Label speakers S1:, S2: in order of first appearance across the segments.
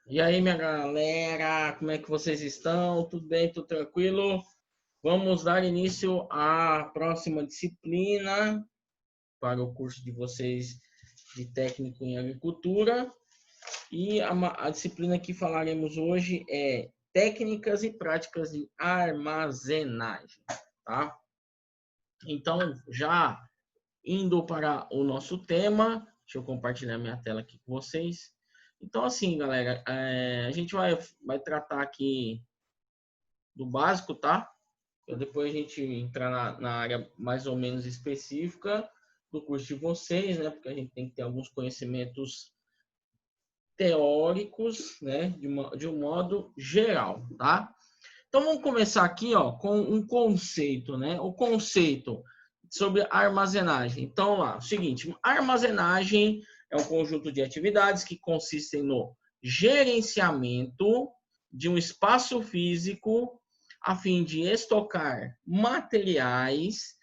S1: E aí, minha galera, como é que vocês estão? Tudo bem? Tudo tranquilo? Vamos dar início à próxima disciplina para o curso de vocês de técnico em agricultura. E a disciplina que falaremos hoje é técnicas e práticas de armazenagem, tá? Então, já indo para o nosso tema, deixa eu compartilhar minha tela aqui com vocês. Então, assim, galera, a gente vai tratar aqui do básico, tá? Depois a gente entrar na área mais ou menos específica do curso de vocês, né? Porque a gente tem que ter alguns conhecimentos teóricos, né? De um modo geral, tá? Então vamos começar aqui, ó, com um conceito, né? O conceito sobre armazenagem. Então, lá, o seguinte, armazenagem é um conjunto de atividades que consistem no gerenciamento de um espaço físico a fim de estocar materiais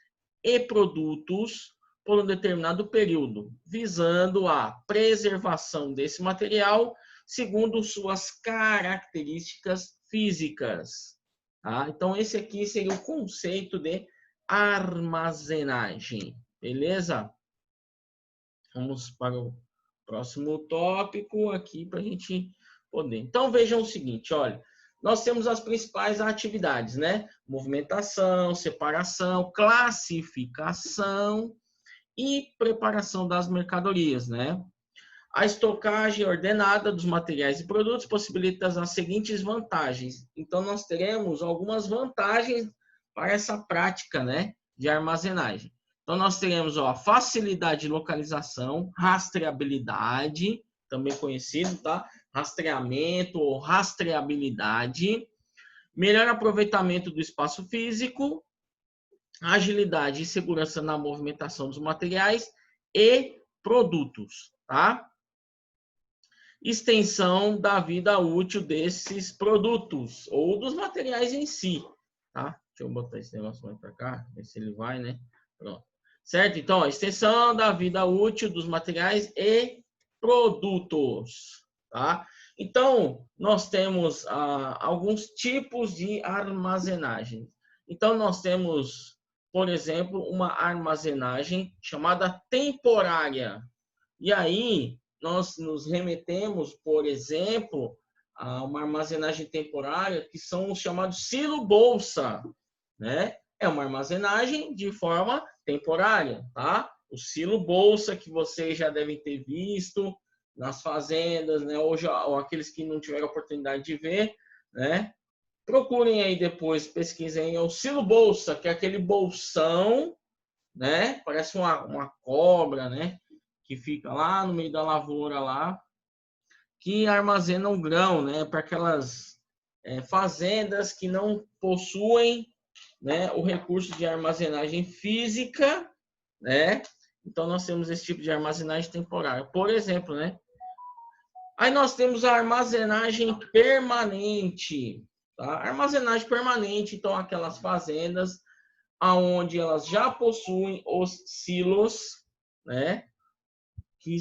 S1: e produtos por um determinado período, visando a preservação desse material segundo suas características físicas. Tá? Então, esse aqui seria o conceito de armazenagem. Beleza? Vamos para o próximo tópico aqui para a gente poder. Então, vejam o seguinte, olha. Nós temos as principais atividades, né? Movimentação, separação, classificação e preparação das mercadorias, né? A estocagem ordenada dos materiais e produtos possibilita as seguintes vantagens. Então, nós teremos algumas vantagens para essa prática, né, de armazenagem. Então, nós teremos a facilidade de localização, rastreabilidade, também conhecido, tá? Rastreamento ou rastreabilidade, melhor aproveitamento do espaço físico, agilidade e segurança na movimentação dos materiais e produtos, tá? Extensão da vida útil desses produtos ou dos materiais em si, tá? Deixa eu botar esse negócio mais para cá, ver se ele vai, né? Pronto. Certo? Então, a extensão da vida útil dos materiais e produtos, tá? Então, nós temos alguns tipos de armazenagem. Então, nós temos, por exemplo, uma armazenagem chamada temporária. E aí, nós nos remetemos, por exemplo, a uma armazenagem temporária que são os chamados silo-bolsa, né? É uma armazenagem de forma temporária, tá? O silo-bolsa que vocês já devem ter visto nas fazendas, né? Ou aqueles que não tiveram oportunidade de ver, né? Procurem aí depois, pesquisem o silo-bolsa, que é aquele bolsão, né? Parece uma cobra, né? Que fica lá no meio da lavoura lá, que armazenam grão, né? Para aquelas fazendas que não possuem, né, o recurso de armazenagem física, né? Então nós temos esse tipo de armazenagem temporária. Por exemplo, né? Aí nós temos a armazenagem permanente, tá? Armazenagem permanente, então aquelas fazendas aonde elas já possuem os silos, né? Que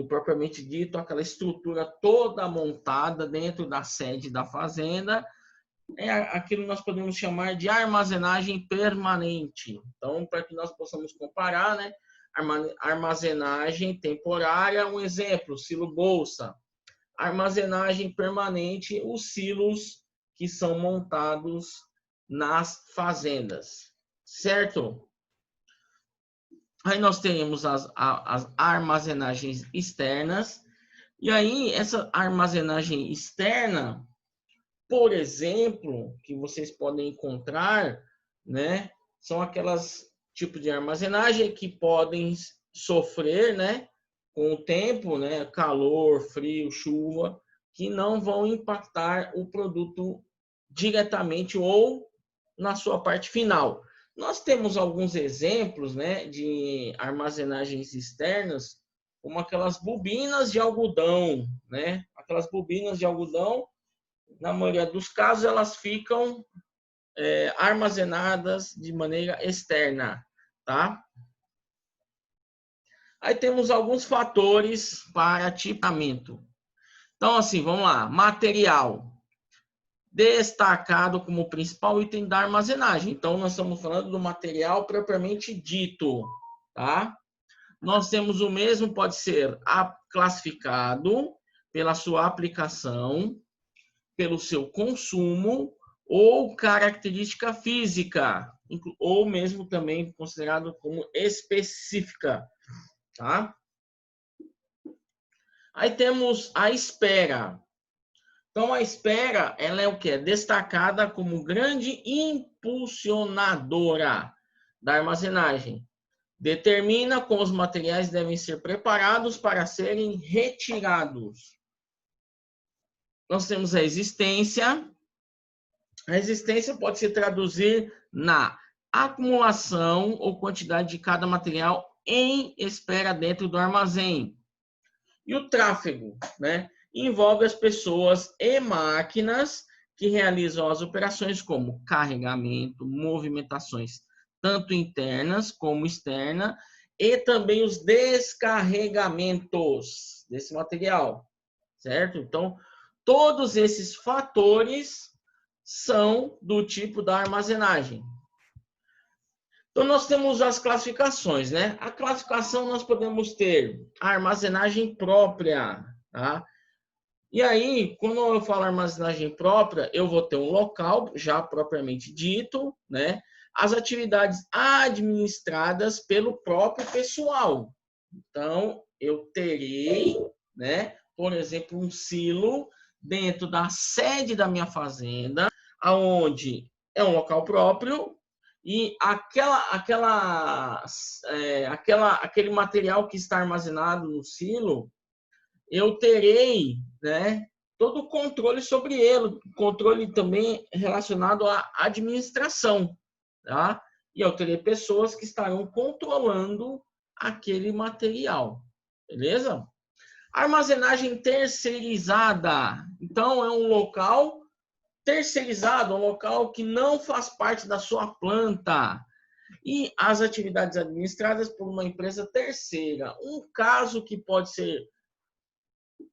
S1: propriamente dito, aquela estrutura toda montada dentro da sede da fazenda, é aquilo que nós podemos chamar de armazenagem permanente. Então, para que nós possamos comparar, né? Armazenagem temporária, um exemplo, silo bolsa. Armazenagem permanente, os silos que são montados nas fazendas, certo? Aí nós temos as armazenagens externas. E aí, essa armazenagem externa, por exemplo, que vocês podem encontrar, né, são aquelas tipos de armazenagem que podem sofrer, né, com o tempo, né, calor, frio, chuva, que não vão impactar o produto diretamente ou na sua parte final. Nós temos alguns exemplos, né, de armazenagens externas, como aquelas bobinas de algodão, né? Aquelas bobinas de algodão, na maioria dos casos, elas ficam armazenadas de maneira externa, tá? Aí temos alguns fatores para tipamento. Então, assim, vamos lá. Material destacado como principal item da armazenagem. Então, nós estamos falando do material propriamente dito, tá? Nós temos o mesmo, pode ser classificado pela sua aplicação, pelo seu consumo ou característica física, ou mesmo também considerado como específica, tá? Aí temos a espera. Então, a espera, ela é o quê? Destacada como grande impulsionadora da armazenagem. Determina como os materiais devem ser preparados para serem retirados. Nós temos a existência. A existência pode se traduzir na acumulação ou quantidade de cada material em espera dentro do armazém. E o tráfego, né? Envolve as pessoas e máquinas que realizam as operações como carregamento, movimentações tanto internas como externas e também os descarregamentos desse material, certo? Então, todos esses fatores são do tipo da armazenagem. Então, nós temos as classificações, né? A classificação nós podemos ter a armazenagem própria, tá? E aí, quando eu falo armazenagem própria, eu vou ter um local já propriamente dito, né? As atividades administradas pelo próprio pessoal. Então, eu terei, né? Por exemplo, um silo dentro da sede da minha fazenda, aonde é um local próprio e aquele material que está armazenado no silo, eu terei, né, todo o controle sobre ele, controle também relacionado à administração, tá? E eu terei pessoas que estarão controlando aquele material, beleza? Armazenagem terceirizada. Então, é um local terceirizado, um local que não faz parte da sua planta. E as atividades administradas por uma empresa terceira. Um caso que pode ser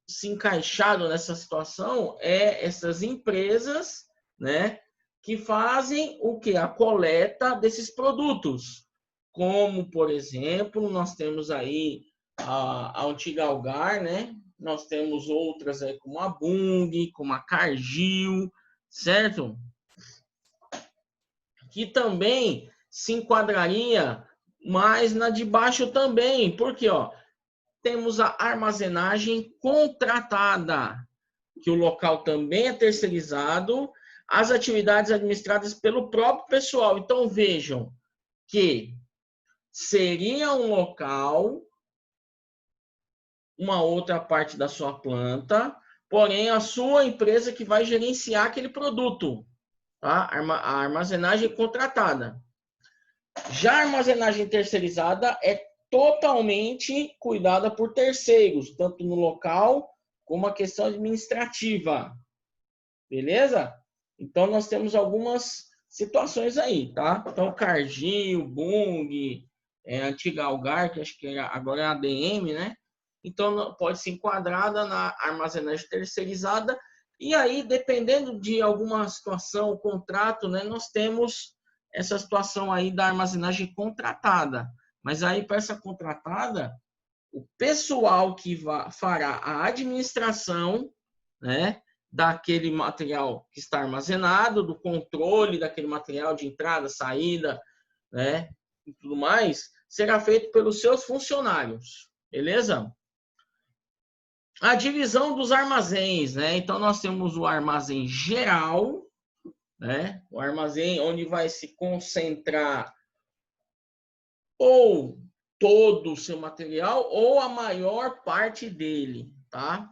S1: se encaixado nessa situação é essas empresas, né, que fazem o que? A coleta desses produtos. Como, por exemplo, nós temos aí a antiga Algar, né? Nós temos outras aí como a Bung, como a Cargill, certo? Que também se enquadraria mais na de baixo também, porque ó, temos a armazenagem contratada, que o local também é terceirizado, as atividades administradas pelo próprio pessoal. Então vejam que seria um local, uma outra parte da sua planta, porém a sua empresa que vai gerenciar aquele produto, tá? A armazenagem contratada. Já a armazenagem terceirizada é totalmente cuidada por terceiros, tanto no local como a questão administrativa. Beleza? Então, nós temos algumas situações aí, tá? Então, Cargill, Bung, antiga Algar, que acho que agora é a ADM, né? Então, pode ser enquadrada na armazenagem terceirizada. E aí, dependendo de alguma situação, contrato, né? Nós temos essa situação aí da armazenagem contratada. Mas aí, para essa contratada, o pessoal que fará a administração, né, daquele material que está armazenado, do controle daquele material de entrada, saída, né, e tudo mais, será feito pelos seus funcionários, beleza? A divisão dos armazéns, né? Então nós temos o armazém geral, né? O armazém onde vai se concentrar ou todo o seu material ou a maior parte dele, tá?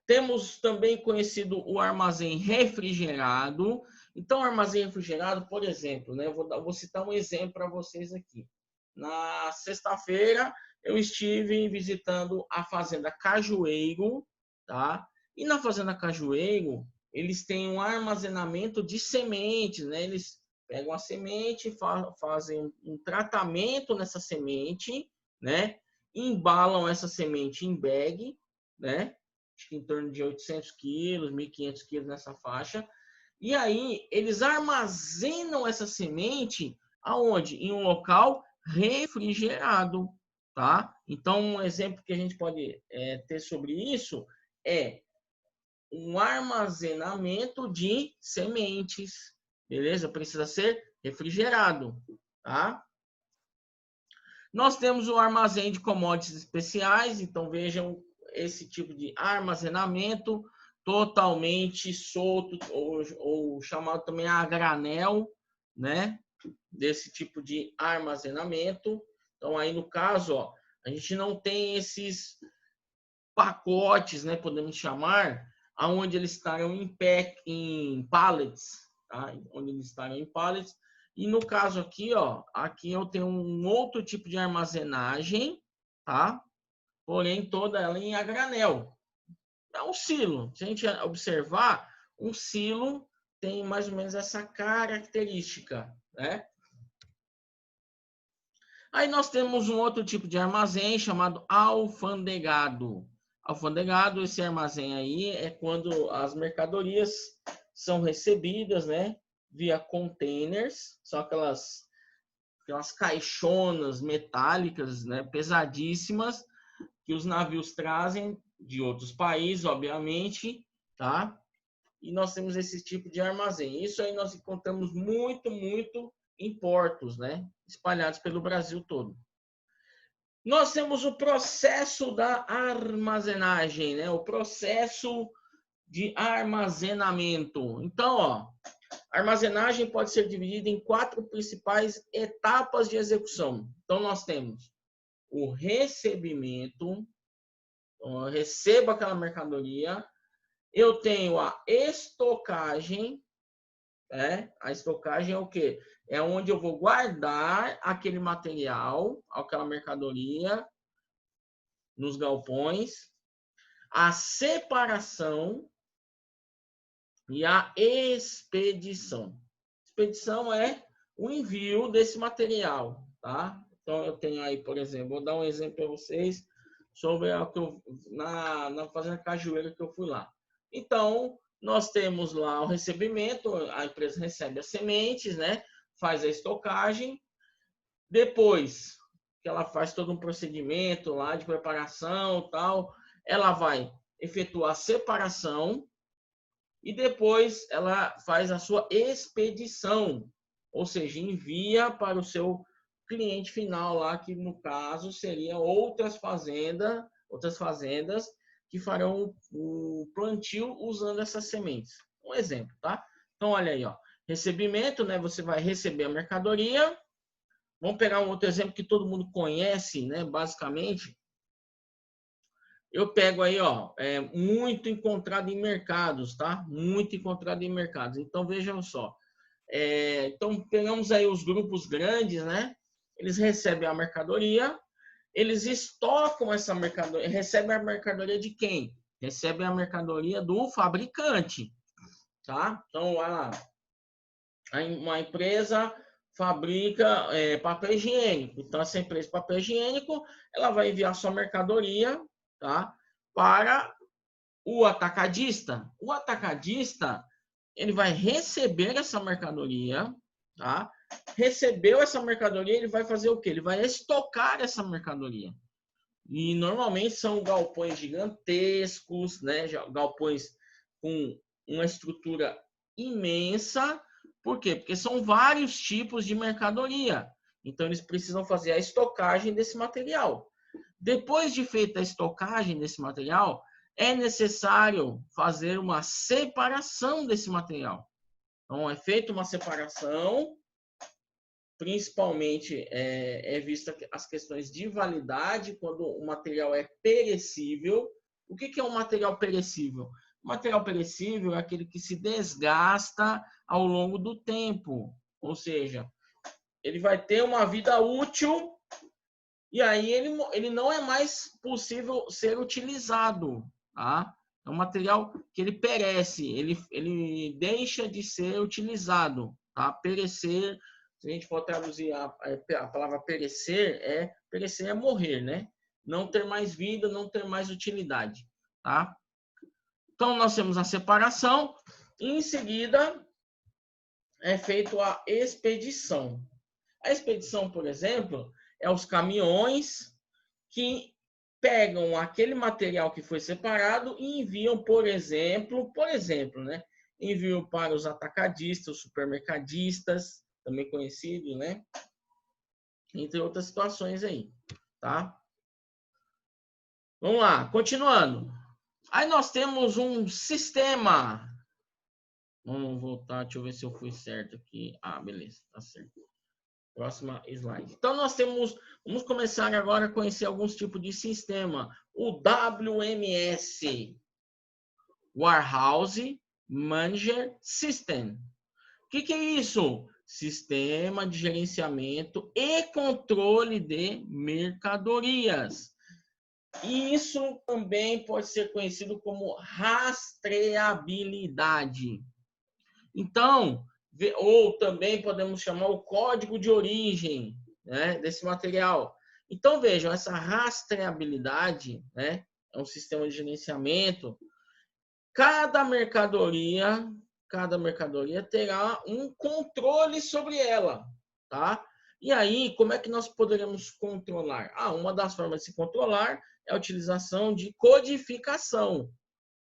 S1: Temos também conhecido o armazém refrigerado. Então, armazém refrigerado, por exemplo, né? Vou citar um exemplo para vocês aqui. Na sexta-feira, eu estive visitando a Fazenda Cajueiro, tá? E na Fazenda Cajueiro, eles têm um armazenamento de sementes, né? Eles pegam a semente, fazem um tratamento nessa semente, né? Embalam essa semente em bag, né? acho que em torno de 800 quilos, 1.500 quilos nessa faixa. E aí, eles armazenam essa semente aonde? Em um local refrigerado, tá? Então, um exemplo que a gente pode ter sobre isso é um armazenamento de sementes, beleza? Precisa ser refrigerado, tá? Nós temos o armazém de commodities especiais, então vejam esse tipo de armazenamento totalmente solto, ou chamado também a granel, né? Desse tipo de armazenamento. Então, aí no caso, ó, a gente não tem esses pacotes, né? Podemos chamar, aonde eles estarão em pallets, tá? Onde eles estarão em pallets. E no caso aqui, ó, aqui eu tenho um outro tipo de armazenagem, tá? Porém, toda ela em a granel. É um silo. Se a gente observar, um silo tem mais ou menos essa característica, né? Aí nós temos um outro tipo de armazém chamado alfandegado. Alfandegado, esse armazém aí é quando as mercadorias são recebidas, né, via containers, são aquelas caixonas metálicas, né, pesadíssimas, que os navios trazem de outros países, obviamente, tá? E nós temos esse tipo de armazém. Isso aí nós encontramos muito em portos, né, espalhados pelo Brasil todo. Nós temos o processo da armazenagem, né? O processo de armazenamento. Então, ó, a armazenagem pode ser dividida em 4 principais etapas de execução. Então, nós temos o recebimento, então, eu recebo aquela mercadoria. Eu tenho a estocagem, né? A estocagem é o quê? É onde eu vou guardar aquele material, aquela mercadoria, nos galpões, a separação e a expedição. Expedição é o envio desse material, tá? Então eu tenho aí, por exemplo, vou dar um exemplo para vocês sobre a que eu, na Fazenda Cajueira que eu fui lá. Então, nós temos lá o recebimento, a empresa recebe as sementes, né? Faz a estocagem. Depois que ela faz todo um procedimento lá de preparação, tal, ela vai efetuar a separação e depois ela faz a sua expedição, ou seja, envia para o seu cliente final lá, que no caso seria outras fazendas que farão o plantio usando essas sementes. Um exemplo, tá? Então olha aí, ó, recebimento, né? Você vai receber a mercadoria. Vamos pegar um outro exemplo que todo mundo conhece, né? Basicamente, eu pego aí, ó, muito encontrado em mercados, tá? Muito encontrado em mercados. Então, vejam só. Então, pegamos aí os grupos grandes, né? Eles recebem a mercadoria, eles estocam essa mercadoria. Recebem a mercadoria de quem? Recebem a mercadoria do fabricante, tá? Então, uma empresa fabrica papel higiênico. Então, essa empresa de papel higiênico, ela vai enviar sua mercadoria, tá? Para o atacadista. O atacadista, ele vai receber essa mercadoria, tá? Recebeu essa mercadoria, ele vai fazer o quê? Ele vai estocar essa mercadoria. E normalmente são galpões gigantescos, né? Galpões com uma estrutura imensa. Por quê? Porque são vários tipos de mercadoria. Então, eles precisam fazer a estocagem desse material. Depois de feita a estocagem desse material, é necessário fazer uma separação desse material. Então, é feita uma separação, principalmente é vista as questões de validade, quando o material é perecível. O que é um material perecível? O material perecível é aquele que se desgasta ao longo do tempo, ou seja, ele vai ter uma vida útil e aí ele não é mais possível ser utilizado, tá? É um material que ele perece, ele deixa de ser utilizado, tá? Perecer, se a gente for traduzir a palavra perecer é morrer, né? Não ter mais vida, não ter mais utilidade, tá? Então, nós temos a separação e, em seguida, é feita a expedição. A expedição, por exemplo, é os caminhões que pegam aquele material que foi separado e enviam, por exemplo, né? Enviam para os atacadistas, os supermercadistas, também conhecidos, né? Entre outras situações aí, tá? Vamos lá, continuando. Aí nós temos um sistema. Vamos voltar, deixa eu ver se eu fui certo aqui. Ah, beleza, tá certo. Próxima slide. Então, vamos começar agora a conhecer alguns tipos de sistema. O WMS, Warehouse Manager System. O que é isso? Sistema de gerenciamento e controle de mercadorias. Isso também pode ser conhecido como rastreabilidade. Então, ou também podemos chamar o código de origem, né, desse material. Então, vejam, essa rastreabilidade, né, é um sistema de gerenciamento. Cada mercadoria terá um controle sobre ela, tá? E aí, como é que nós poderemos controlar? Uma das formas de se controlar é a utilização de codificação,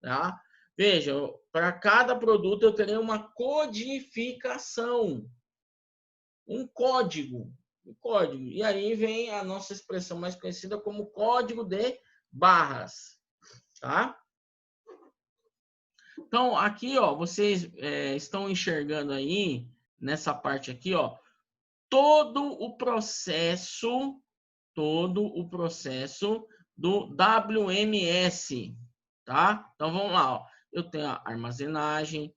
S1: tá? Vejam, para cada produto eu terei uma codificação, um código. E aí vem a nossa expressão mais conhecida como código de barras, tá? Então, aqui, ó, vocês estão enxergando aí, nessa parte aqui, ó, todo o processo do WMS, tá? Então, vamos lá, ó. Eu tenho a armazenagem,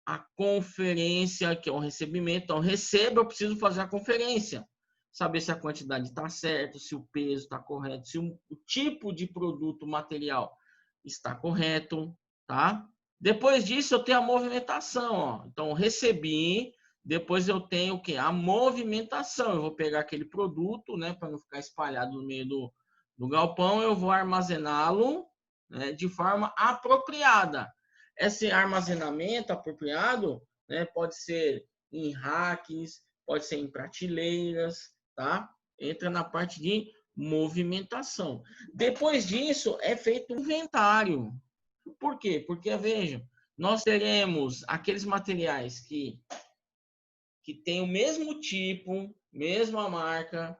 S1: a conferência, que é o recebimento. Então, recebo, eu preciso fazer a conferência. Saber se a quantidade está certa, se o peso está correto, se o tipo de produto, material está correto, tá? Depois disso, eu tenho a movimentação, ó. Então, recebi, depois eu tenho o quê? A movimentação. Eu vou pegar aquele produto, né, para não ficar espalhado no meio do galpão, eu vou armazená-lo, né, de forma apropriada. Esse armazenamento apropriado, né, pode ser em racks, pode ser em prateleiras, tá? Entra na parte de movimentação. Depois disso, é feito um inventário. Por quê? Porque, vejam, nós teremos aqueles materiais que têm o mesmo tipo, mesma marca,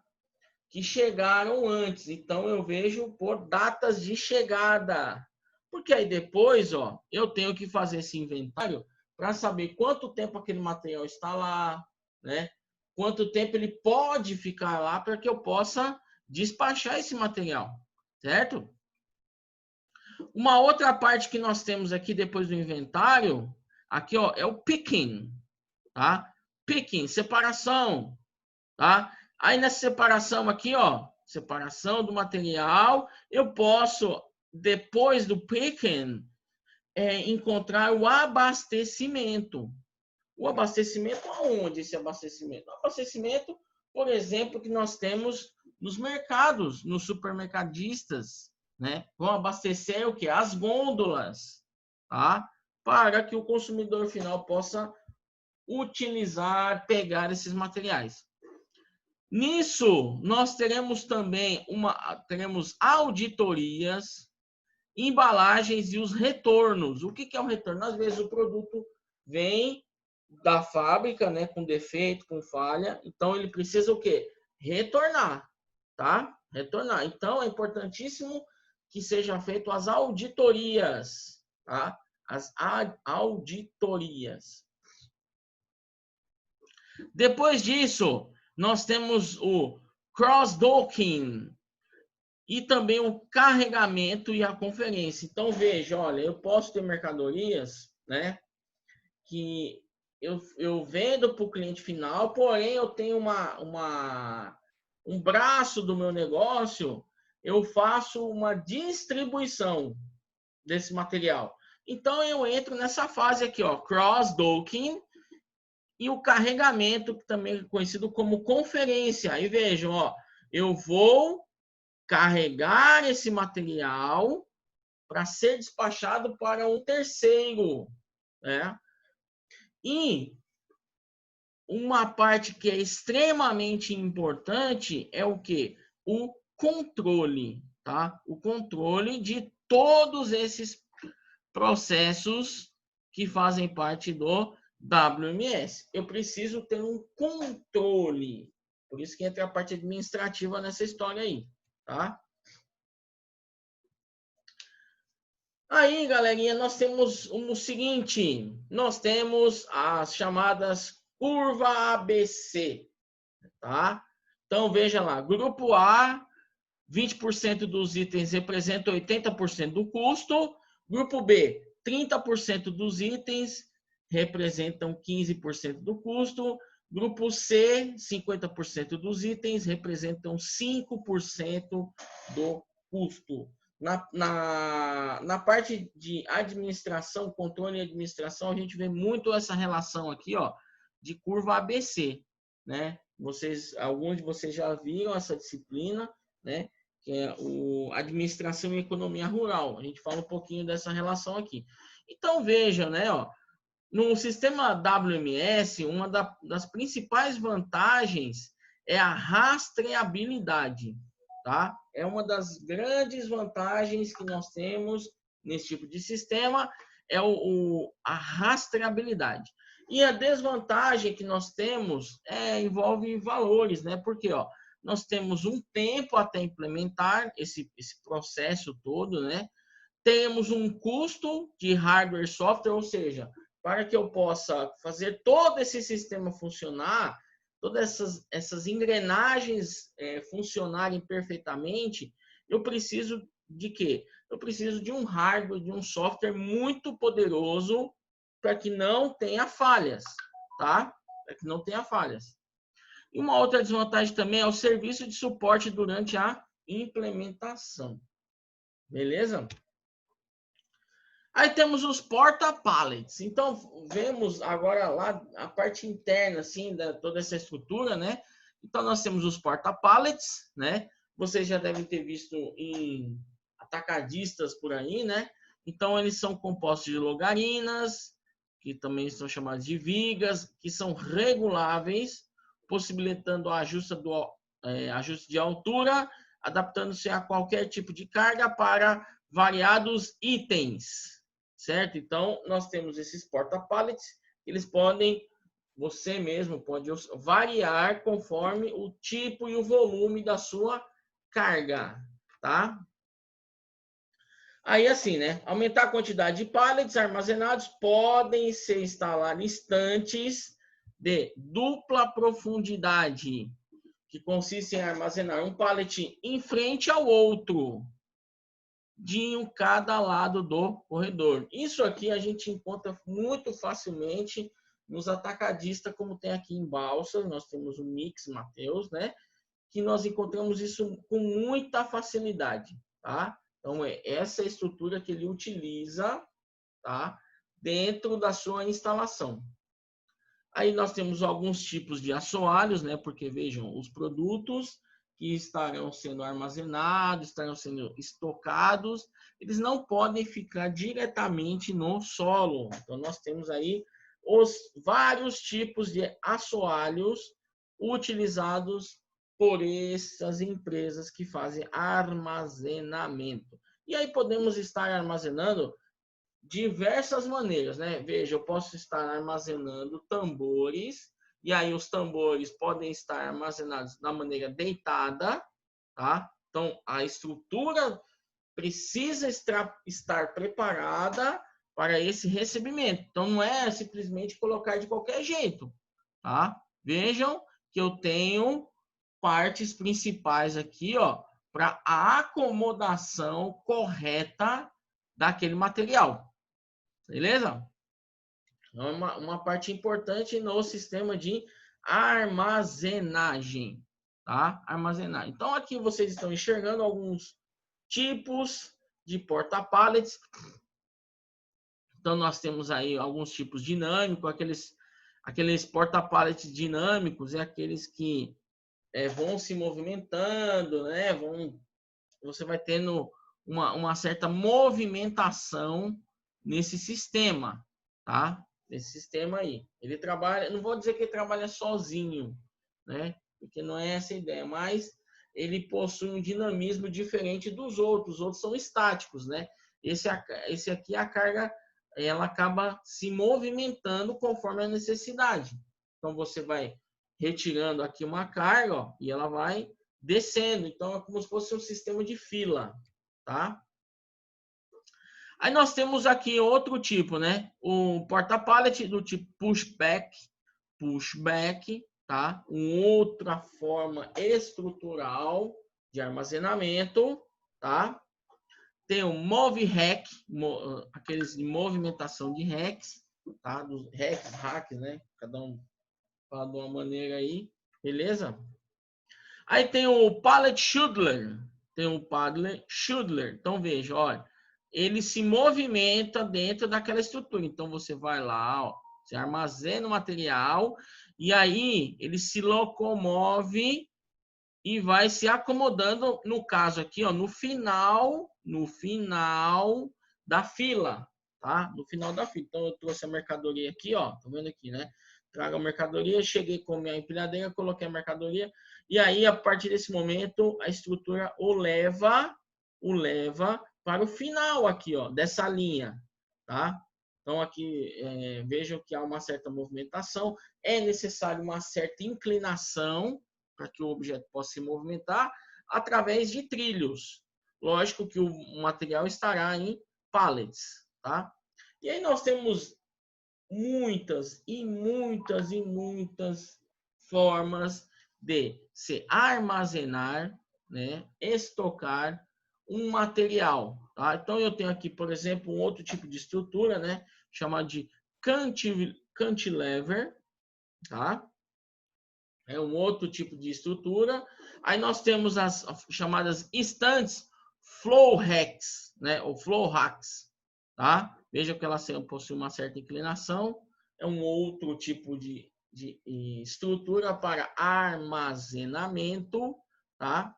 S1: que chegaram antes. Então, eu vejo por datas de chegada. Porque aí depois, ó, eu tenho que fazer esse inventário para saber quanto tempo aquele material está lá, né? Quanto tempo ele pode ficar lá para que eu possa despachar esse material, certo? Uma outra parte que nós temos aqui depois do inventário, aqui, ó, é o picking, tá? Picking, separação, tá? Aí nessa separação aqui, ó, separação do material, eu posso, depois do picking, encontrar o abastecimento. O abastecimento, aonde esse abastecimento? O abastecimento, por exemplo, que nós temos nos mercados, nos supermercadistas, né? Vão abastecer o quê? As gôndolas, tá? Para que o consumidor final possa utilizar, pegar esses materiais. Nisso, nós teremos também teremos auditorias, embalagens e os retornos. O que é o retorno? Às vezes o produto vem da fábrica, né, com defeito, com falha, então ele precisa o quê? Retornar, tá? Retornar. Então é importantíssimo que sejam feitas as auditorias, tá? As auditorias. Depois disso, nós temos o cross-docking e também o carregamento e a conferência. Então, veja, olha, eu posso ter mercadorias, né, que eu vendo para o cliente final, porém eu tenho um braço do meu negócio, eu faço uma distribuição desse material. Então, eu entro nessa fase aqui, ó, cross-docking, e o carregamento, que também é conhecido como conferência. Aí vejam, ó, eu vou carregar esse material para ser despachado para um terceiro, né? E uma parte que é extremamente importante é o quê? O controle, tá? O controle de todos esses processos que fazem parte do WMS. Eu preciso ter um controle. Por isso que entra a parte administrativa nessa história aí, tá? Aí, galerinha, nós temos o seguinte, nós temos as chamadas curva ABC, tá? Então, veja lá, grupo A, 20% dos itens representam 80% do custo, grupo B, 30% dos itens representam 15% do custo, grupo C, 50% dos itens representam 5% do custo. Na parte de administração, controle e administração, a gente vê muito essa relação aqui, ó, de curva ABC, né? Alguns de vocês já viram essa disciplina, né? Que é o administração e economia rural. A gente fala um pouquinho dessa relação aqui. Então veja, né? Ó, no sistema WMS, uma das principais vantagens é a rastreabilidade, tá? É uma das grandes vantagens que nós temos nesse tipo de sistema, é a rastreabilidade. E a desvantagem que nós temos envolve valores, né? Porque, ó, nós temos um tempo até implementar esse processo todo, né? Temos um custo de hardware e software, ou seja, para que eu possa fazer todo esse sistema funcionar, todas essas engrenagens funcionarem perfeitamente, eu preciso de quê? Eu preciso de um hardware, de um software muito poderoso para que não tenha falhas, tá? Para que não tenha falhas. E uma outra desvantagem também é o serviço de suporte durante a implementação. Beleza? Aí temos os porta-pallets. Então, vemos agora lá a parte interna, assim, da toda essa estrutura, né? Então, nós temos os porta-pallets, né? Vocês já devem ter visto em atacadistas por aí, né? Então, eles são compostos de logarinas, que também são chamadas de vigas, que são reguláveis, possibilitando o ajuste de altura, adaptando-se a qualquer tipo de carga para variados itens. Certo? Então, nós temos esses porta-pallets, eles podem, você mesmo pode variar conforme o tipo e o volume da sua carga, tá? Aí, assim, né? Aumentar a quantidade de pallets armazenados, podem ser instalar estantes de dupla profundidade, que consiste em armazenar um pallet em frente ao outro, de um cada lado do corredor. Isso aqui a gente encontra muito facilmente nos atacadistas, como tem aqui em Balsas, nós temos o Mix Mateus, né? Que nós encontramos isso com muita facilidade, tá? Então, é essa estrutura que ele utiliza, tá? Dentro da sua instalação. Aí nós temos alguns tipos de assoalhos, né? Porque, vejam, os produtos que estarão sendo armazenados, estarão sendo estocados, eles não podem ficar diretamente no solo. Então, nós temos aí os vários tipos de assoalhos utilizados por essas empresas que fazem armazenamento. E aí podemos estar armazenando diversas maneiras, né? Veja, eu posso estar armazenando tambores, e aí os tambores podem estar armazenados da maneira deitada, tá? Então, a estrutura precisa estar preparada para esse recebimento. Então, não é simplesmente colocar de qualquer jeito, tá? Vejam que eu tenho partes principais aqui, ó, para a acomodação correta daquele material. Beleza? É uma parte importante no sistema de armazenagem, tá? Armazenagem. Então, aqui vocês estão enxergando alguns tipos de porta-pallets. Então, nós temos aí alguns tipos dinâmicos, aqueles porta-pallets dinâmicos, aqueles que vão se movimentando, né? Você vai tendo uma certa movimentação nesse sistema, tá? Nesse sistema aí. Ele trabalha, não vou dizer que ele trabalha sozinho, né? Porque não é essa a ideia, mas ele possui um dinamismo diferente dos outros. Os outros são estáticos, né? Esse aqui, a carga, ela acaba se movimentando conforme a necessidade. Então, você vai retirando aqui uma carga, ó, e ela vai descendo. Então, é como se fosse um sistema de fila, tá? Aí nós temos aqui outro tipo, né? O porta-pallet do tipo pushback, tá? Uma outra forma estrutural de armazenamento, tá? Tem o move rack, aqueles de movimentação de racks, tá? Dos racks, né? Cada um fala de uma maneira aí, beleza? Aí tem o pallet shuttler, Então veja, olha, ele se movimenta dentro daquela estrutura. Então você vai lá, ó, você armazena o material e aí ele se locomove e vai se acomodando, no caso aqui, ó, no final da fila, tá? No final da fila. Então eu trouxe a mercadoria aqui, ó, tá vendo aqui, né? Trago a mercadoria, cheguei com a minha empilhadeira, coloquei a mercadoria e aí a partir desse momento a estrutura o leva para o final aqui, ó, dessa linha, tá? Então aqui vejam que há uma certa movimentação, é necessário uma certa inclinação para que o objeto possa se movimentar através de trilhos. Lógico que o material estará em pallets, tá? E aí nós temos muitas formas de se armazenar, né, estocar um material, tá? Então eu tenho aqui, por exemplo, um outro tipo de estrutura, né, chamado de cantilever, tá? É um outro tipo de estrutura. Aí nós temos as chamadas estantes flow racks, né, ou flow racks, tá? Veja que ela possui uma certa inclinação. É um outro tipo de estrutura para armazenamento, tá?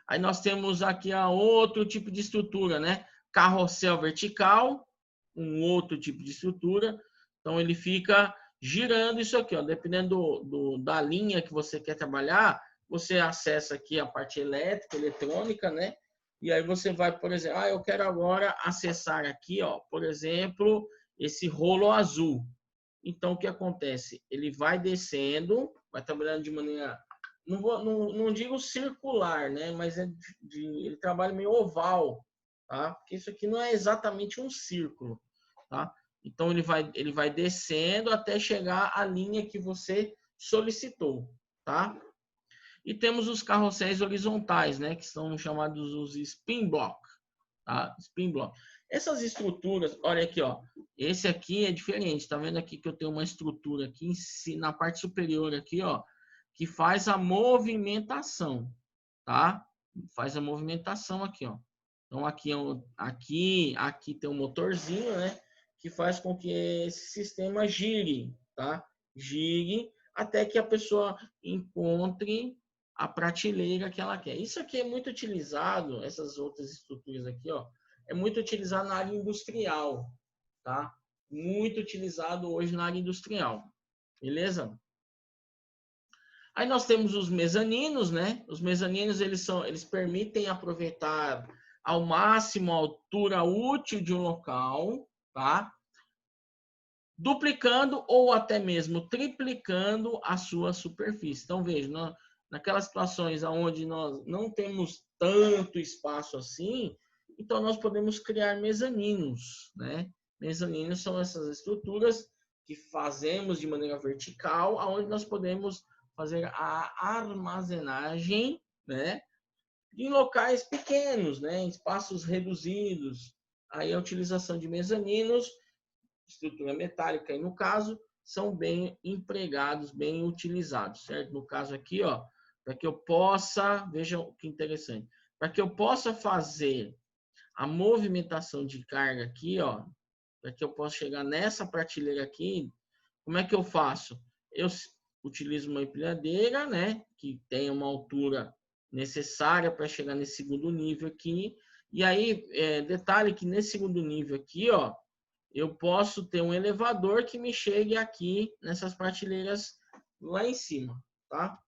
S1: Aí nós temos aqui outro tipo de estrutura, né? Carrossel vertical, um outro tipo de estrutura. Então ele fica girando isso aqui, ó. Dependendo da linha que você quer trabalhar, você acessa aqui a parte elétrica, eletrônica, né? E aí você vai, por exemplo, eu quero agora acessar aqui, ó, por exemplo, esse rolo azul. Então o que acontece? Ele vai descendo, vai trabalhando de maneira, não digo circular, né? Mas ele trabalha meio oval, tá? Porque isso aqui não é exatamente um círculo, tá? Então ele vai descendo até chegar à linha que você solicitou, tá? E temos os carrosséis horizontais, né, que são chamados os spin block, tá? Spin block. Essas estruturas, olha aqui, ó. Esse aqui é diferente, tá vendo aqui que eu tenho uma estrutura aqui na parte superior aqui, ó, que faz a movimentação, tá? Faz a movimentação aqui, ó. Então aqui tem um motorzinho, né, que faz com que esse sistema gire, tá? Gire até que a pessoa encontre a prateleira que ela quer. Isso aqui é muito utilizado, essas outras estruturas aqui, ó, é muito utilizado na área industrial, tá? Muito utilizado hoje na área industrial, beleza? Aí nós temos os mezaninos, né? Os mezaninos, eles permitem aproveitar ao máximo a altura útil de um local, tá? Duplicando ou até mesmo triplicando a sua superfície. Então, veja, naquelas situações onde nós não temos tanto espaço assim, então nós podemos criar mezaninos, né? Mezaninos são essas estruturas que fazemos de maneira vertical, aonde nós podemos fazer a armazenagem, né, em locais pequenos, né, em espaços reduzidos. Aí a utilização de mezaninos, estrutura metálica, aí no caso, são bem empregados, bem utilizados, certo? No caso aqui, ó, para que eu possa, vejam que interessante, para que eu possa fazer a movimentação de carga aqui, ó, para que eu possa chegar nessa prateleira aqui, como é que eu faço? Eu utilizo uma empilhadeira, né, que tem uma altura necessária para chegar nesse segundo nível aqui, E aí, detalhe que nesse segundo nível aqui, ó, eu posso ter um elevador que me chegue aqui nessas prateleiras lá em cima, tá?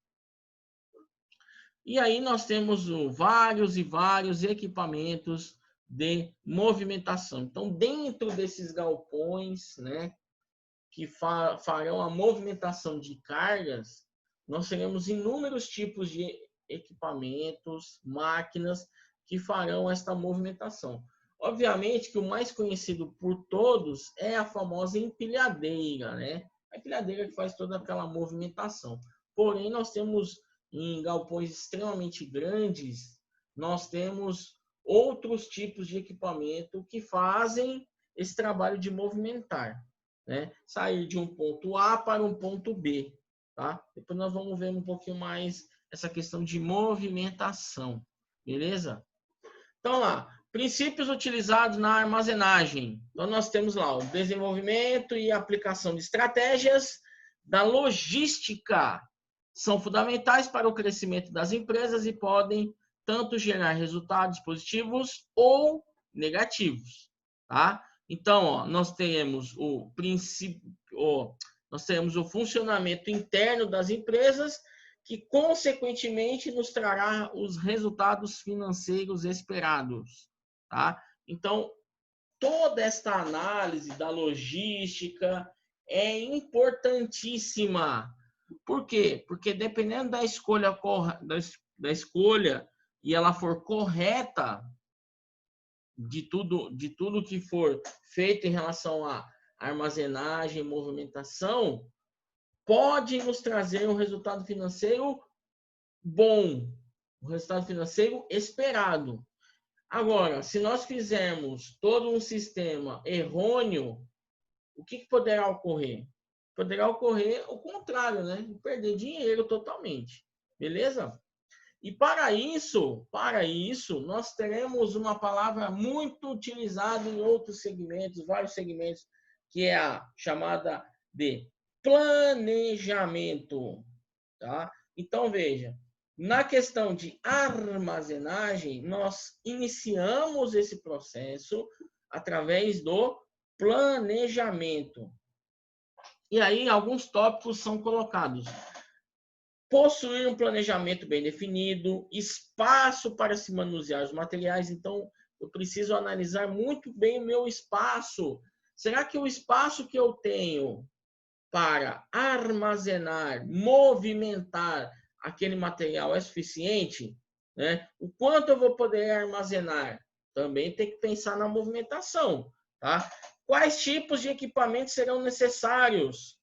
S1: E aí nós temos vários e vários equipamentos de movimentação. Então, dentro desses galpões, né, que farão a movimentação de cargas, nós teremos inúmeros tipos de equipamentos, máquinas que farão esta movimentação. Obviamente que o mais conhecido por todos é a famosa empilhadeira, né? A empilhadeira que faz toda aquela movimentação. Porém, nós temos em galpões extremamente grandes, nós temos outros tipos de equipamento que fazem esse trabalho de movimentar, né? Sair de um ponto A para um ponto B, tá? Depois nós vamos ver um pouquinho mais essa questão de movimentação, beleza? Então lá, princípios utilizados na armazenagem. Então nós temos lá o desenvolvimento e aplicação de estratégias da logística. São fundamentais para o crescimento das empresas e podem tanto gerar resultados positivos ou negativos, tá? Então, ó, nós temos o princípio, nós temos o funcionamento interno das empresas que, consequentemente, nos trará os resultados financeiros esperados, tá? Então, toda esta análise da logística é importantíssima. Por quê? Porque dependendo da escolha e ela for correta de tudo que for feito em relação à armazenagem, movimentação, pode nos trazer um resultado financeiro bom, um resultado financeiro esperado. Agora, se nós fizermos todo um sistema errôneo, o que poderá ocorrer? Poderá ocorrer o contrário, né? Perder dinheiro totalmente. Beleza? E para isso, nós teremos uma palavra muito utilizada em outros segmentos, vários segmentos, que é a chamada de planejamento, tá? Então, veja, na questão de armazenagem, nós iniciamos esse processo através do planejamento. E aí, alguns tópicos são colocados. Possuir um planejamento bem definido, espaço para se manusear os materiais. Então, eu preciso analisar muito bem o meu espaço. Será que o espaço que eu tenho para armazenar, movimentar aquele material é suficiente? Né? O quanto eu vou poder armazenar? Também tem que pensar na movimentação, tá? Quais tipos de equipamentos serão necessários?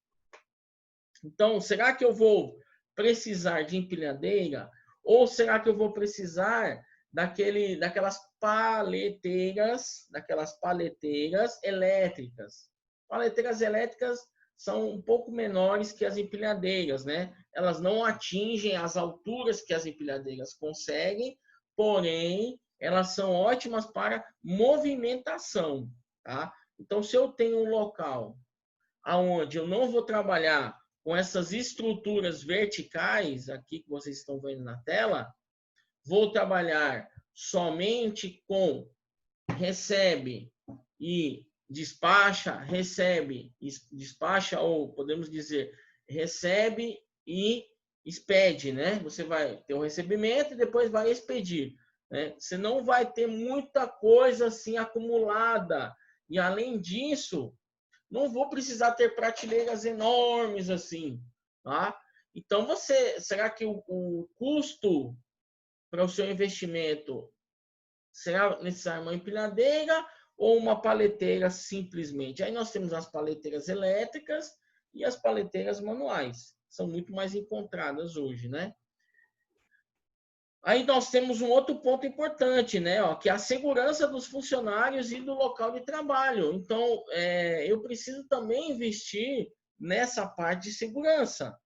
S1: Então, será que eu vou precisar de empilhadeira? Ou será que eu vou precisar daquelas paleteiras elétricas? Paleteiras elétricas são um pouco menores que as empilhadeiras, né? Elas não atingem as alturas que as empilhadeiras conseguem, porém, elas são ótimas para movimentação, tá? Então, se eu tenho um local onde eu não vou trabalhar com essas estruturas verticais, aqui que vocês estão vendo na tela, vou trabalhar somente com recebe e despacha, ou podemos dizer, recebe e expede, né? Você vai ter um recebimento e depois vai expedir, né? Você não vai ter muita coisa assim acumulada. E além disso, não vou precisar ter prateleiras enormes assim, tá? Então, será que o custo para o seu investimento será necessário uma empilhadeira ou uma paleteira simplesmente? Aí nós temos as paleteiras elétricas e as paleteiras manuais. São muito mais encontradas hoje, né? Aí nós temos um outro ponto importante, né? Ó, que é a segurança dos funcionários e do local de trabalho. Então, eu preciso também investir nessa parte de segurança.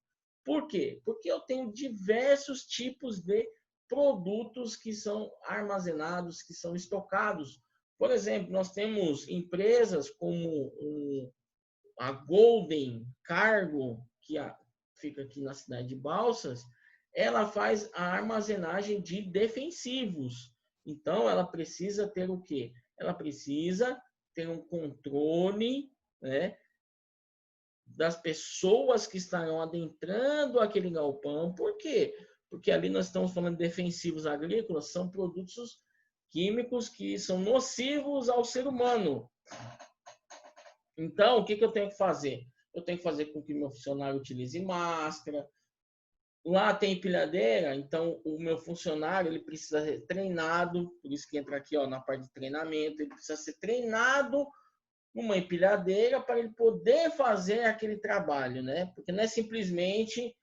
S1: Por quê? Porque eu tenho diversos tipos de produtos que são armazenados, que são estocados. Por exemplo, nós temos empresas como a Golden Cargo, que fica aqui na cidade de Balsas. Ela faz a armazenagem de defensivos. Então, ela precisa ter o quê? Ela precisa ter um controle, né, das pessoas que estarão adentrando aquele galpão. Por quê? Porque ali nós estamos falando de defensivos agrícolas, são produtos químicos que são nocivos ao ser humano. Então, o que eu tenho que fazer? Eu tenho que fazer com que meu funcionário utilize máscara. Lá tem empilhadeira, então o meu funcionário ele precisa ser treinado, por isso que entra aqui ó, na parte de treinamento, ele precisa ser treinado numa empilhadeira para ele poder fazer aquele trabalho, né? Porque não é simplesmente,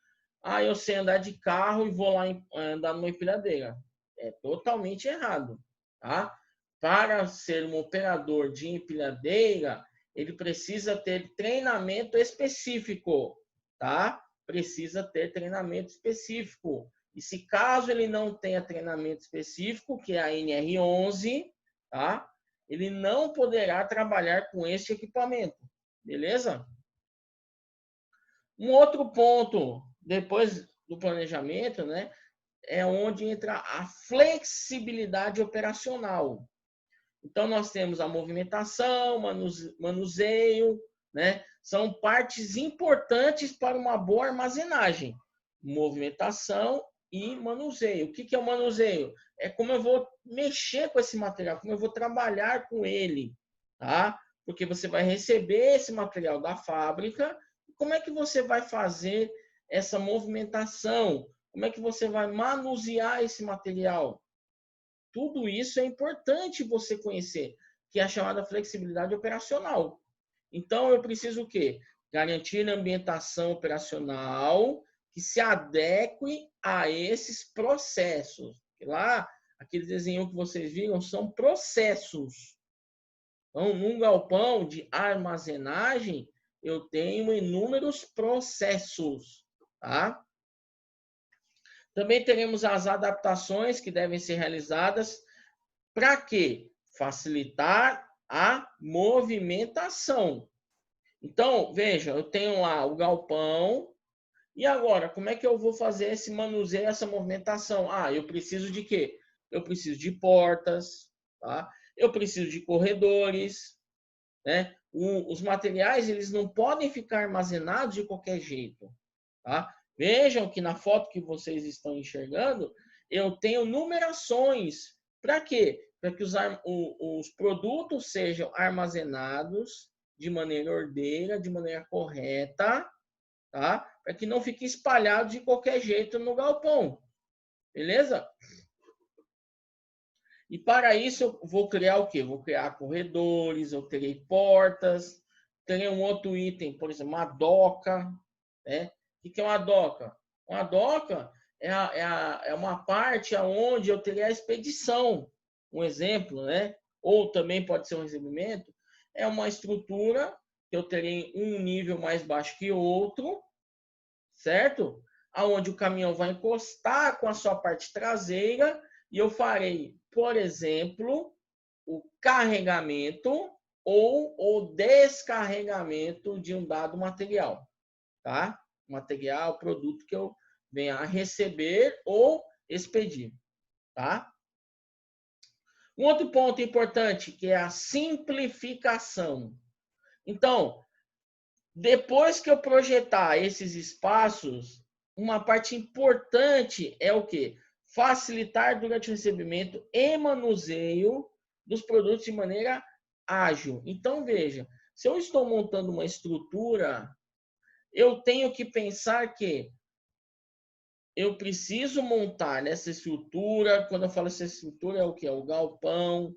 S1: eu sei andar de carro e vou lá andar numa empilhadeira. É totalmente errado, tá? Para ser um operador de empilhadeira, ele precisa ter treinamento específico, tá? Precisa ter treinamento específico. E se caso ele não tenha treinamento específico, que é a NR11, tá? Ele não poderá trabalhar com este equipamento, beleza? Um outro ponto, depois do planejamento, né, é onde entra a flexibilidade operacional. Então, nós temos a movimentação, manuseio, né? São partes importantes para uma boa armazenagem. Movimentação e manuseio. O que é o manuseio? É como eu vou mexer com esse material, como eu vou trabalhar com ele, tá? Porque você vai receber esse material da fábrica. Como é que você vai fazer essa movimentação? Como é que você vai manusear esse material? Tudo isso é importante você conhecer, que é a chamada flexibilidade operacional. Então, eu preciso o quê? Garantir a ambientação operacional que se adeque a esses processos. Lá, aquele desenho que vocês viram são processos. Então, num galpão de armazenagem, eu tenho inúmeros processos, tá? Também teremos as adaptações que devem ser realizadas para quê? Facilitar a movimentação. Então, veja, eu tenho lá o galpão, e agora, como é que eu vou fazer esse manuseio, essa movimentação? Eu preciso de quê? Eu preciso de portas, tá? Eu preciso de corredores, né? Os materiais, eles não podem ficar armazenados de qualquer jeito, tá? Vejam que na foto que vocês estão enxergando, eu tenho numerações. Para quê? Para que os produtos sejam armazenados de maneira ordeira, de maneira correta, tá? Para que não fique espalhado de qualquer jeito no galpão. Beleza? E para isso eu vou criar o quê? Vou criar corredores, eu terei portas, terei um outro item, por exemplo, uma doca, né? O que é uma doca? Uma doca é uma parte onde eu teria a expedição, um exemplo, né? Ou também pode ser um recebimento, é uma estrutura que eu terei um nível mais baixo que outro, certo? Aonde o caminhão vai encostar com a sua parte traseira e eu farei, por exemplo, o carregamento ou o descarregamento de um dado material, tá? Material, produto que eu venha a receber ou expedir, tá? Um outro ponto importante que é a simplificação. Então, depois que eu projetar esses espaços, uma parte importante é o quê? Facilitar durante o recebimento e manuseio dos produtos de maneira ágil. Então, veja, se eu estou montando uma estrutura, eu tenho que pensar que eu preciso montar nessa estrutura, quando eu falo essa estrutura, é o que? É o galpão,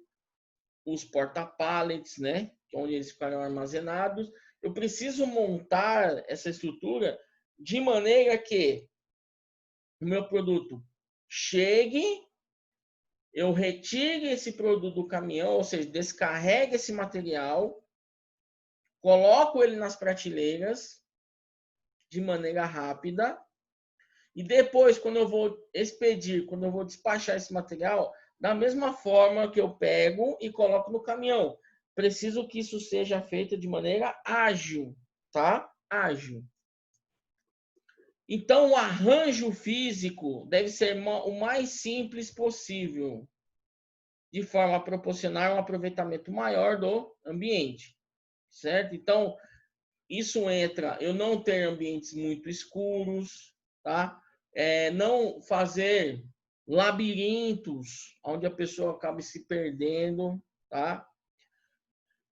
S1: os porta-pallets, né? Onde eles ficarão armazenados. Eu preciso montar essa estrutura de maneira que o meu produto chegue, eu retire esse produto do caminhão, ou seja, descarregue esse material, coloco ele nas prateleiras de maneira rápida e depois, quando eu vou expedir, quando eu vou despachar esse material, da mesma forma que eu pego e coloco no caminhão. Preciso que isso seja feito de maneira ágil, tá? Ágil. Então, o arranjo físico deve ser o mais simples possível. de forma a proporcionar um aproveitamento maior do ambiente, certo? Então, isso entra, eu não ter ambientes muito escuros, tá? Não fazer labirintos onde a pessoa acaba se perdendo, tá?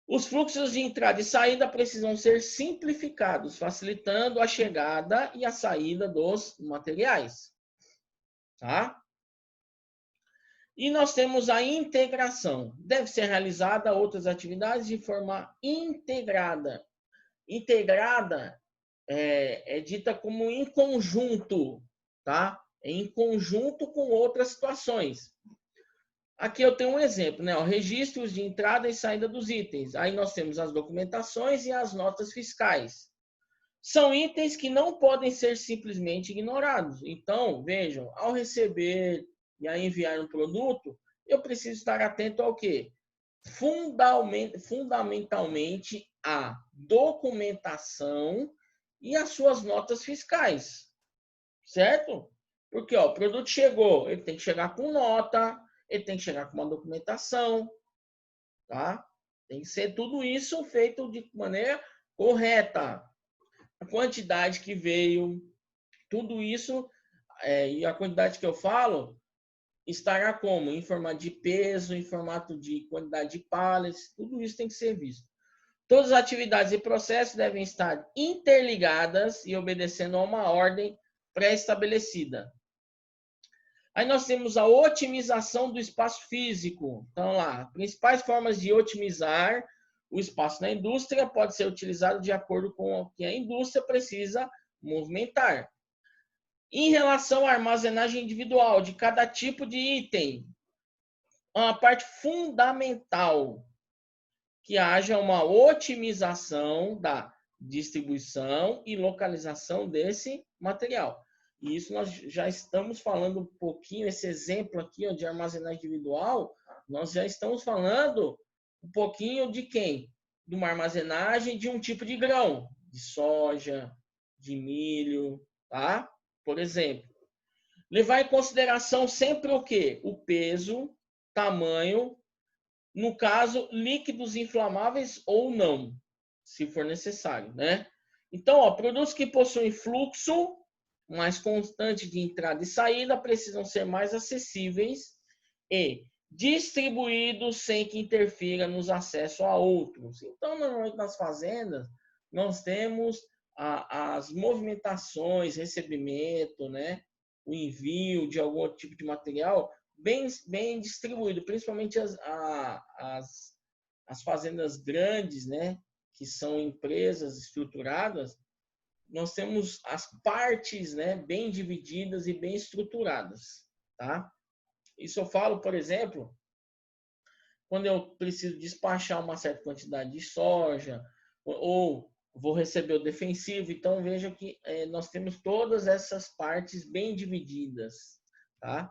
S1: Os fluxos de entrada e saída precisam ser simplificados, facilitando a chegada e a saída dos materiais, tá? E nós temos a integração. Deve ser realizada outras atividades de forma integrada. Integrada é dita como em conjunto, tá? Em conjunto com outras situações. Aqui eu tenho um exemplo, né? Registros de entrada e saída dos itens. Aí nós temos as documentações e as notas fiscais. São itens que não podem ser simplesmente ignorados. Então, vejam, ao receber e a enviar um produto, eu preciso estar atento ao quê? Fundamentalmente a documentação e as suas notas fiscais, certo? Porque ó, o produto chegou, ele tem que chegar com nota, ele tem que chegar com uma documentação, tá? Tem que ser tudo isso feito de maneira correta. A quantidade que veio, tudo isso, e a quantidade que eu falo, estará como? Em formato de peso, em formato de quantidade de pallets, tudo isso tem que ser visto. Todas as atividades e processos devem estar interligadas e obedecendo a uma ordem pré-estabelecida. Aí nós temos a otimização do espaço físico. Então, lá, principais formas de otimizar o espaço na indústria pode ser utilizado de acordo com o que a indústria precisa movimentar. Em relação à armazenagem individual de cada tipo de item, uma parte fundamental que haja uma otimização da distribuição e localização desse material. E isso nós já estamos falando um pouquinho, esse exemplo aqui ó, de armazenagem individual, nós já estamos falando um pouquinho de quem? De uma armazenagem de um tipo de grão, de soja, de milho, tá? Por exemplo. Levar em consideração sempre o quê? O peso, tamanho, no caso, líquidos inflamáveis ou não, se for necessário, né? Então, ó, produtos que possuem fluxo mais constante de entrada e saída precisam ser mais acessíveis e distribuídos sem que interfira nos acessos a outros. Então, normalmente nas fazendas, nós temos as movimentações, recebimento, né? O envio de algum outro tipo de material bem distribuído, principalmente as fazendas grandes, né? Que são empresas estruturadas, nós temos as partes, né, bem divididas e bem estruturadas, tá? Isso eu falo, por exemplo, quando eu preciso despachar uma certa quantidade de soja ou vou receber o defensivo, então veja que nós temos todas essas partes bem divididas, tá?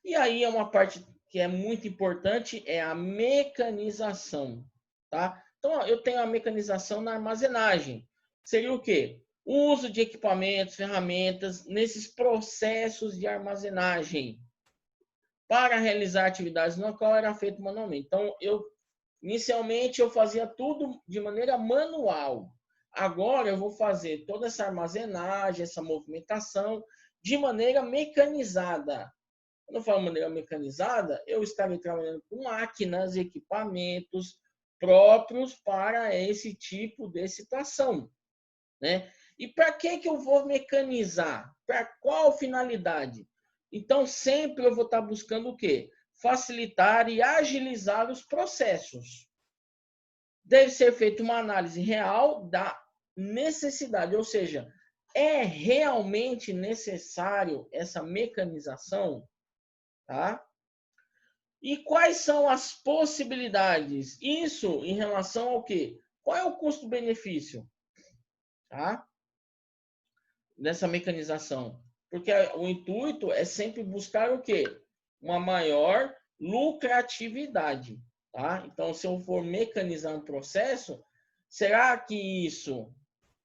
S1: E aí é uma parte que é muito importante, é a mecanização, tá? Então, eu tenho a mecanização na armazenagem. Seria o quê? O uso de equipamentos, ferramentas nesses processos de armazenagem para realizar atividades no qual era feito manualmente. Então, inicialmente eu fazia tudo de maneira manual. Agora eu vou fazer toda essa armazenagem, essa movimentação de maneira mecanizada. Quando eu falo maneira mecanizada, eu estarei trabalhando com máquinas, equipamentos próprios para esse tipo de situação, né? E para que eu vou mecanizar? Para qual finalidade? Então, sempre eu vou estar buscando o quê? Facilitar e agilizar os processos. Deve ser feita uma análise real da necessidade, ou seja, é realmente necessário essa mecanização? Tá? E quais são as possibilidades? Isso em relação ao quê? Qual é o custo-benefício? Tá? Nessa mecanização. Porque o intuito é sempre buscar o quê? Uma maior lucratividade. Tá? Então, se eu for mecanizar um processo, será que isso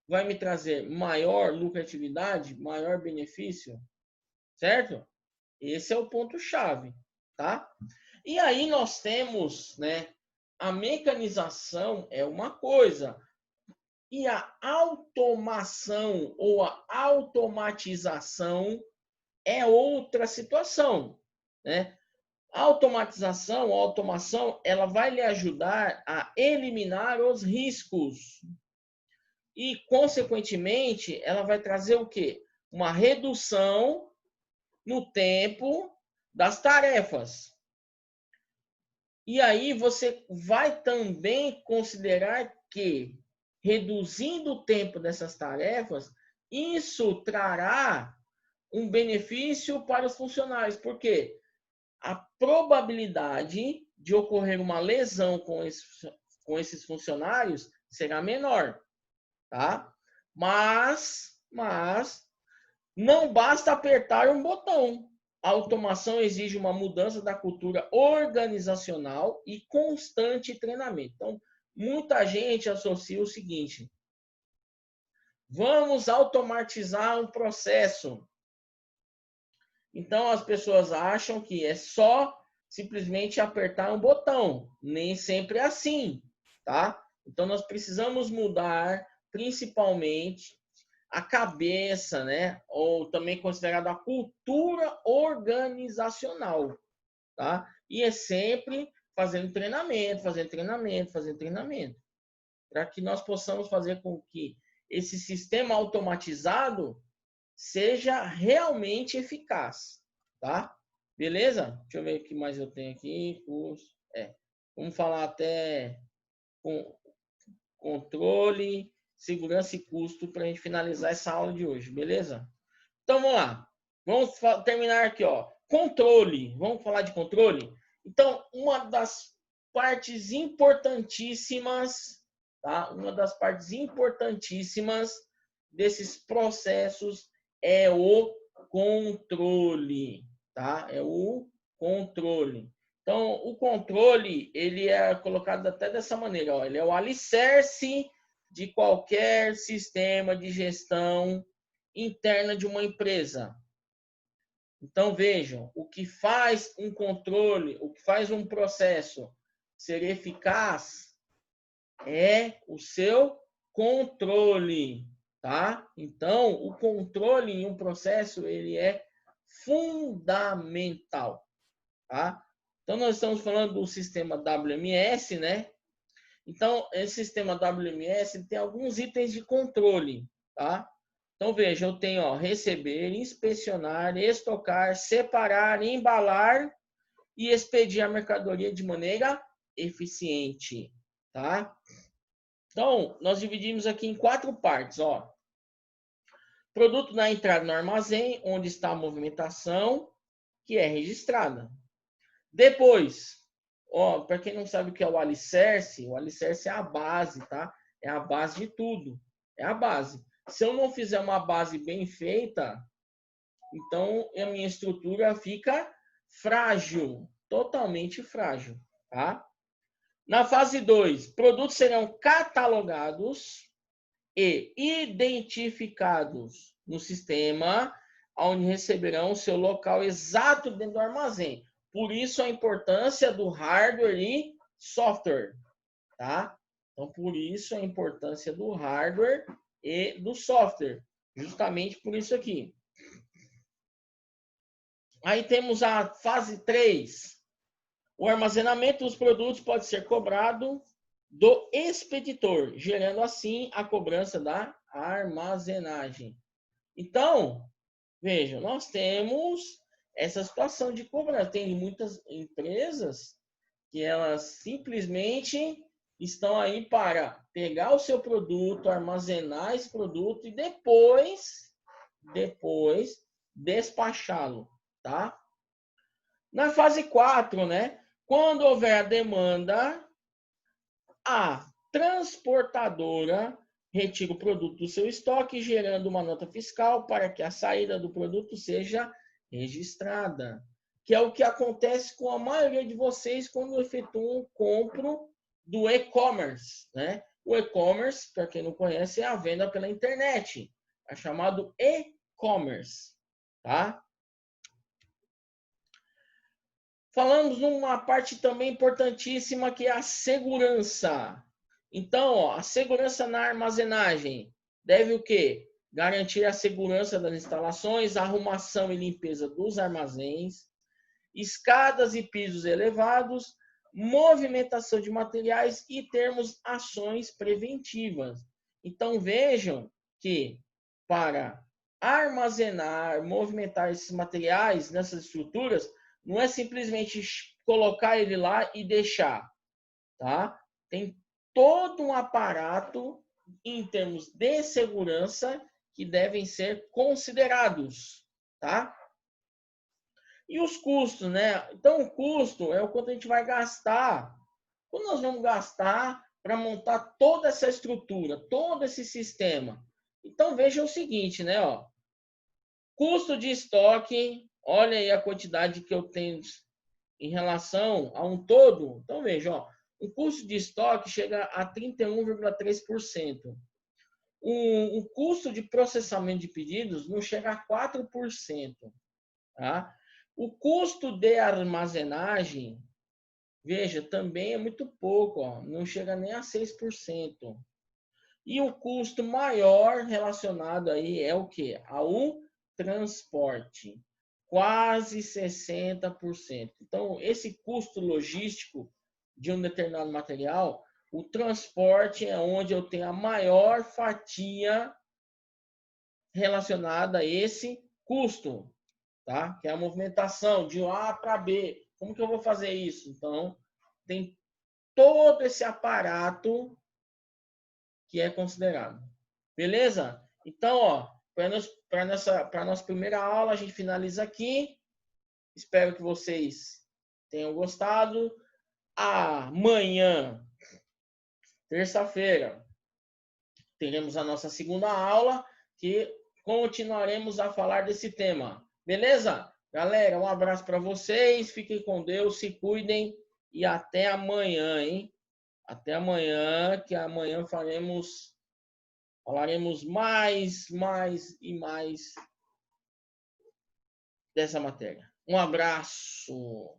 S1: vai me trazer maior lucratividade, maior benefício? Certo? Esse é o ponto-chave. tá? E aí nós temos, né, a mecanização é uma coisa, e a automação ou a automatização é outra situação, né? A automatização, a automação, ela vai lhe ajudar a eliminar os riscos. E, consequentemente, ela vai trazer o quê? Uma redução no tempo das tarefas. E aí você vai também considerar que, reduzindo o tempo dessas tarefas, isso trará um benefício para os funcionários. Por quê? A probabilidade de ocorrer uma lesão com esses funcionários será menor, tá? Mas não basta apertar um botão. A automação exige uma mudança da cultura organizacional e constante treinamento. Então, muita gente associa o seguinte: vamos automatizar um processo. Então, as pessoas acham que é só simplesmente apertar um botão. Nem sempre é assim, tá? Então, nós precisamos mudar, principalmente, a cabeça, né? Ou também considerado a cultura organizacional, tá? E é sempre fazendo treinamento, para que nós possamos fazer com que esse sistema automatizado seja realmente eficaz, tá? Beleza? Deixa eu ver o que mais eu tenho aqui. Vamos falar até com controle, segurança e custo para a gente finalizar essa aula de hoje, beleza? Então vamos lá. Vamos terminar aqui, ó. Controle. Vamos falar de controle? Então, uma das partes importantíssimas, tá? Uma das partes importantíssimas desses processos é o controle, tá? É o controle. Então, o controle, ele é colocado até dessa maneira, ó. Ele é o alicerce de qualquer sistema de gestão interna de uma empresa. Então, vejam, o que faz um controle, o que faz um processo ser eficaz é o seu controle, tá? Então, o controle em um processo, ele é fundamental, tá? Então, nós estamos falando do sistema WMS, né? Então, esse sistema WMS tem alguns itens de controle, tá? Então, veja, eu tenho, ó, receber, inspecionar, estocar, separar, embalar e expedir a mercadoria de maneira eficiente, tá? Então, nós dividimos aqui em 4 partes, ó. Produto na entrada no armazém, onde está a movimentação, que é registrada. Depois, ó, para quem não sabe o que é o alicerce é a base, tá? É a base de tudo. É a base. Se eu não fizer uma base bem feita, então a minha estrutura fica frágil, totalmente frágil, tá? Na fase 2, produtos serão catalogados e identificados no sistema, onde receberão o seu local exato dentro do armazém. Por isso a importância do hardware e software, tá? Então, por isso a importância do hardware e do software. Justamente por isso aqui. Aí temos a fase 3. O armazenamento dos produtos pode ser cobrado do expeditor, gerando assim a cobrança da armazenagem. Então, vejam, nós temos essa situação de cobrança. Tem muitas empresas que elas simplesmente estão aí para pegar o seu produto, armazenar esse produto e depois despachá-lo, tá? Na fase 4, né? Quando houver a demanda, a transportadora retira o produto do seu estoque, gerando uma nota fiscal para que a saída do produto seja registrada. Que é o que acontece com a maioria de vocês quando efetuam compro do e-commerce, né? O e-commerce, para quem não conhece, é a venda pela internet. É chamado e-commerce, tá? Falamos numa parte também importantíssima que é a segurança. Então, ó, a segurança na armazenagem deve o quê? Garantir a segurança das instalações, arrumação e limpeza dos armazéns, escadas e pisos elevados, movimentação de materiais e termos ações preventivas. Então, vejam que para armazenar, movimentar esses materiais nessas estruturas, não é simplesmente colocar ele lá e deixar, tá? Tem todo um aparato em termos de segurança que devem ser considerados, tá? E os custos, né? Então, o custo é o quanto a gente vai gastar. Quando nós vamos gastar para montar toda essa estrutura, todo esse sistema. Então, veja o seguinte, né? Ó, custo de estoque, olha aí a quantidade que eu tenho em relação a um todo. Então, veja, ó, o custo de estoque chega a 31,3%. O custo de processamento de pedidos não chega a 4%. Tá? O custo de armazenagem, veja, também é muito pouco, ó, não chega nem a 6%. E o custo maior relacionado aí é o quê? Ao transporte, quase 60%. Então, esse custo logístico de um determinado material, o transporte é onde eu tenho a maior fatia relacionada a esse custo, tá? Que é a movimentação de A para B. Como que eu vou fazer isso? Então, tem todo esse aparato que é considerado. Beleza? Então, ó, para nossa primeira aula, a gente finaliza aqui. Espero que vocês tenham gostado. Amanhã, terça-feira, teremos a nossa segunda aula, que continuaremos a falar desse tema. Beleza? Galera, um abraço para vocês. Fiquem com Deus, se cuidem e até amanhã, hein? Até amanhã, que amanhã falaremos mais e mais dessa matéria. Um abraço.